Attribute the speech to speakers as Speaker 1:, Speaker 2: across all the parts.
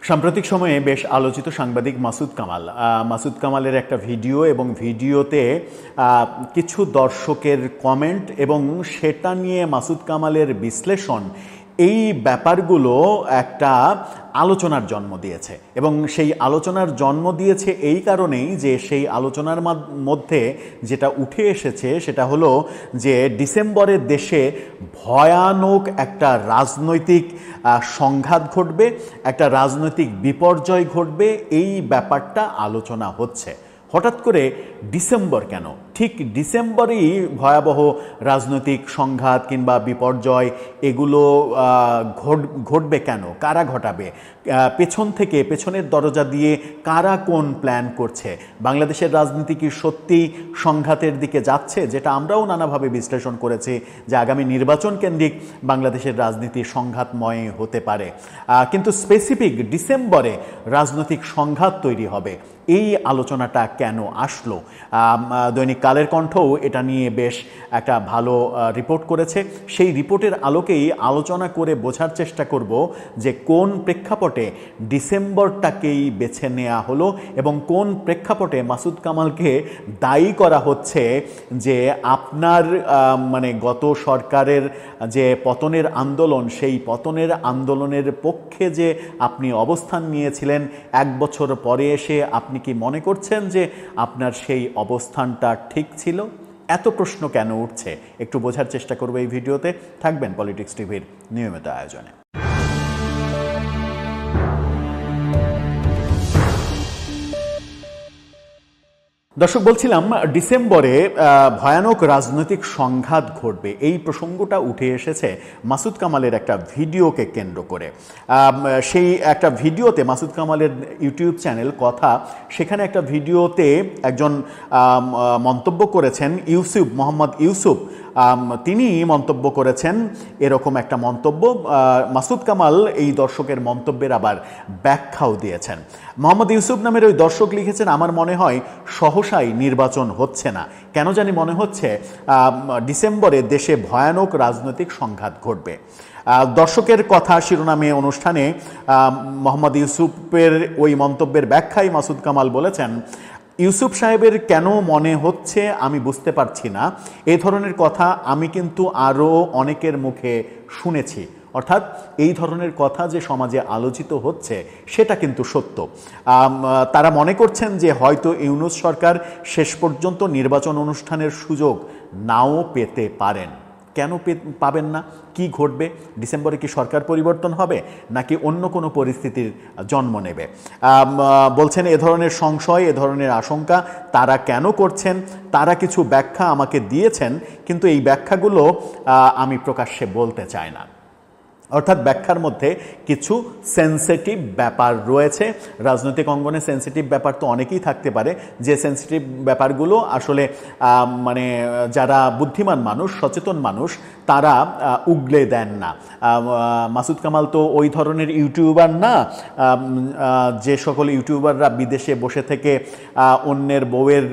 Speaker 1: সাম্প্রতিক সময়ে বেশ আলোচিত সাংবাদিক মাসুদ কামালের একটা ভিডিও এবং ভিডিওতে কিছু দর্শকের কমেন্ট এবং সেটা নিয়ে মাসুদ কামালের বিশ্লেষণ, এই ব্যাপারগুলো একটা আলোচনার জন্ম দিয়েছে। এবং সেই আলোচনার জন্ম দিয়েছে এই কারণেই যে সেই আলোচনার মধ্যে যেটা উঠে এসেছে সেটা হলো যে ডিসেম্বরের দেশে ভয়ানক একটা রাজনৈতিক সংঘাত ঘটবে, একটা রাজনৈতিক বিপর্যয় ঘটবে, এই ব্যাপারটা আলোচনা হচ্ছে। হঠাৎ করে ডিসেম্বর কেন? ঠিক ডিসেম্বরেই ভয়াবহ রাজনৈতিক সংঘাত কিংবা বিপর্যয় এগুলো ঘটবে কেন? কারা ঘটাবে? পেছনের দরজা দিয়ে কারা কোন প্ল্যান করছে? বাংলাদেশের রাজনীতি কি সত্যি সংঘাতের দিকে যাচ্ছে? যেটা আমরাও নানাভাবে বিশ্লেষণ করেছি যে আগামী নির্বাচন কেন্দ্রিক বাংলাদেশের রাজনীতি সংঘাতময় হতে পারে, কিন্তু স্পেসিফিক ডিসেম্বরে রাজনৈতিক সংঘাত তৈরি হবে, এই আলোচনাটা কেন আসলো? দৈনিক কালের কণ্ঠও এটা নিয়ে বেশ একটা ভালো রিপোর্ট করেছে। সেই রিপোর্টের আলোকেই আলোচনা করে বোঝার চেষ্টা করব যে কোন প্রেক্ষাপটে ডিসেম্বরটাকেই বেছে নেওয়া হলো এবং কোন প্রেক্ষাপটে মাসুদ কামালকে দায়ী করা হচ্ছে যে আপনার গত সরকারের যে পতনের আন্দোলন, সেই পতনের আন্দোলনের পক্ষে যে আপনি অবস্থান নিয়েছিলেন, এক বছর পরে এসে আপনি কি মনে করছেন যে আপনার সেই অবস্থানটা ঠিক ছিল? এত প্রশ্ন কেন উঠছে একটু বোঝার চেষ্টা করবো এই ভিডিওতে। থাকবেন পলিটিক্স টিভির নিয়মিত আয়োজনে। দর্শক, বলছিলাম ডিসেম্বরে ভয়ানক রাজনৈতিক সংঘাত ঘটবে, এই প্রসঙ্গটা উঠে এসেছে মাসুদ কামালের একটা ভিডিওকে কেন্দ্র করে। সেই একটা ভিডিওতে মাসুদ কামালের ইউটিউব চ্যানেল কথা, সেখানে একটা ভিডিওতে একজন মন্তব্য করেছেন মোহাম্মদ ইউসুফ, তিনি মন্তব্য করেছেন এরকম একটা মন্তব্য। মাসুদ কামাল এই দর্শকের মন্তব্যের আবার ব্যাখ্যাও দিয়েছেন। মোহাম্মদ ইউসুফ নামের ওই দর্শক লিখেছেন, আমার মনে হয় সহসাই নির্বাচন হচ্ছে না, কেন জানি মনে হচ্ছে ডিসেম্বরে দেশে ভয়ানক রাজনৈতিক সংঘাত ঘটবে। দর্শকের কথা শিরোনামে অনুষ্ঠানে মোহাম্মদ ইউসুফের ওই মন্তব্যের ব্যাখ্যায় মাসুদ কামাল বলেছেন, ইউসুফ সাহেবের কেন মনে হচ্ছে আমি বুঝতে পারছি না, এই ধরনের কথা আমি কিন্তু আরও অনেকের মুখে শুনেছি। অর্থাৎ এই ধরনের কথা যে সমাজে আলোচিত হচ্ছে সেটা কিন্তু সত্য। তারা মনে করছেন যে হয়তো ইউনূস সরকার শেষ পর্যন্ত নির্বাচন অনুষ্ঠানের সুযোগ নাও পেতে পারেন। কেন পাবেন না? কি ঘটবে? ডিসেম্বরে কি সরকার পরিবর্তন হবে নাকি অন্য কোনো পরিস্থিতির জন্ম নেবে? বলছেন এ ধরনের সংশয়, এ ধরনের আশঙ্কা তারা কেন করছেন, তারা কিছু ব্যাখ্যা আমাকে দিয়েছেন, কিন্তু এই ব্যাখ্যাগুলো আমি প্রকাশ্যে বলতে চাই না। অর্থাৎ ব্যাখ্যার মধ্যে কিছু সেন্সিটিভ ব্যাপার রয়েছে। রাজনৈতিক অঙ্গনে সেন্সিটিভ ব্যাপার তো অনেকেই থাকতে পারে, যে সেন্সিটিভ ব্যাপারগুলো আসলে যারা বুদ্ধিমান মানুষ, সচেতন মানুষ, তারা উগলে দেন না। মাসুদ কামাল তো ওই ধরনের ইউটিউবার না যে সকল ইউটিউবাররা বিদেশে বসে থেকে অন্যের বউয়ের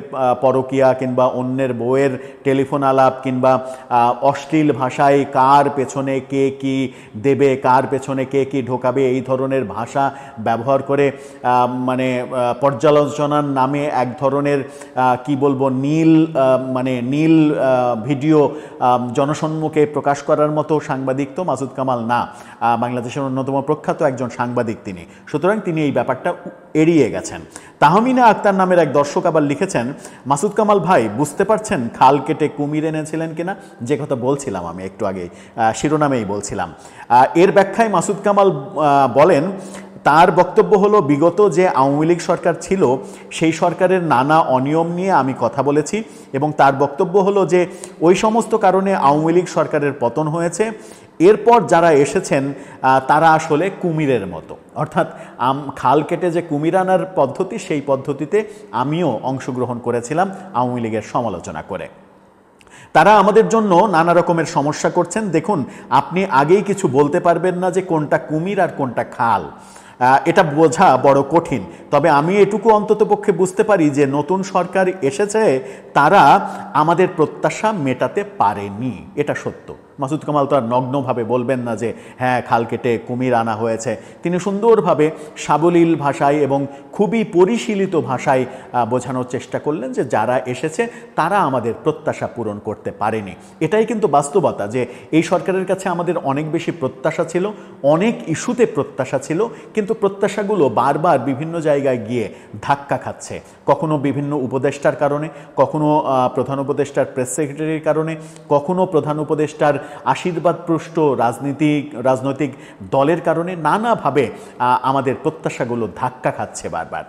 Speaker 1: পরকিয়া কিংবা অন্যের বউয়ের টেলিফোন আলাপ কিংবা অশ্লীল ভাষায় কার পেছনে কে কি দেবে, কার পেছনে কে কি ঢোকাবে, এই ধরনের ভাষা ব্যবহার করে পর্যালোচনার নামে এক ধরনের কি বলবো নীল ভিডিও জনসম্মুখে প্রকাশ করার মতো সাংবাদিক তো মাসুদ কামাল না। বাংলাদেশের অন্যতম প্রখ্যাত একজন সাংবাদিক তিনি, সুতরাং তিনি এই ব্যাপারটা এড়িয়ে গেছেন। তাহমিনা আক্তার নামের এক দর্শক আবার লিখেছেন, মাসুদ কামাল ভাই বুঝতে পারছেন খাল কেটে কুমির এনেছিলেন কিনা? যে কথা বলছিলাম আমি একটু আগে, শিরোনামেই বলছিলাম। এর ব্যাখ্যায় মাসুদ কামাল বলেন, তার বক্তব্য হলো বিগত যে আওয়ামী লীগ সরকার ছিল সেই সরকারের নানা অনিয়ম নিয়ে আমি কথা বলেছি এবং তার বক্তব্য হলো যে ওই সমস্ত কারণে আওয়ামী লীগ সরকারের পতন হয়েছে, এরপর যারা এসেছেন তারা আসলে কুমিরের মতো। অর্থাৎ খাল কেটে যে কুমির আনার পদ্ধতি, সেই পদ্ধতিতে আমিও অংশগ্রহণ করেছিলাম আওয়ামী লীগের সমালোচনা করে। তারা আমাদের জন্য নানা রকমের সমস্যা করছেন। দেখুন, আপনি আগেই কিছু বলতে পারবেন না যে কোনটা কুমির আর কোনটা খাল, এটা বোঝা বড় কঠিন। তবে আমি এটুকু অন্ততপক্ষে বুঝতে পারি যে নতুন সরকার এসেছে, তারা আমাদের প্রত্যাশা মেটাতে পারেনি, এটা সত্য। মাসুদ কামাল তো আর নগ্নভাবে বলবেন না যে হ্যাঁ খাল কেটে কুমির আনা হয়েছে। তিনি সুন্দরভাবে সাবলীল ভাষায় এবং খুবই পরিশীলিত ভাষায় বোঝানোর চেষ্টা করলেন যে যারা এসেছে তারা আমাদের প্রত্যাশা পূরণ করতে পারেনি। এটাই কিন্তু বাস্তবতা যে এই সরকারের কাছে আমাদের অনেক বেশি প্রত্যাশা ছিল, অনেক ইস্যুতে প্রত্যাশা ছিল, কিন্তু প্রত্যাশাগুলো বারবার বিভিন্ন জায়গায় গিয়ে ধাক্কা খাচ্ছে। কখনো বিভিন্ন উপদেষ্টার কারণে, কখনো প্রধান উপদেষ্টার প্রেস সেক্রেটারির কারণে, কখনো প্রধান উপদেষ্টার আশীর্বাদপুষ্ট রাজনৈতিক দলের কারণে নানাভাবে আমাদের প্রত্যাশাগুলো ধাক্কা খাচ্ছে বারবার।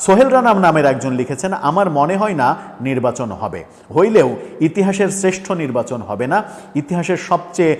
Speaker 1: সোহেল রানা নামের একজন লিখেছেন, আমার মনে হয় না নির্বাচন হবে, হইলেও ইতিহাসের শ্রেষ্ঠ নির্বাচন হবে না, ইতিহাসের সবচেয়ে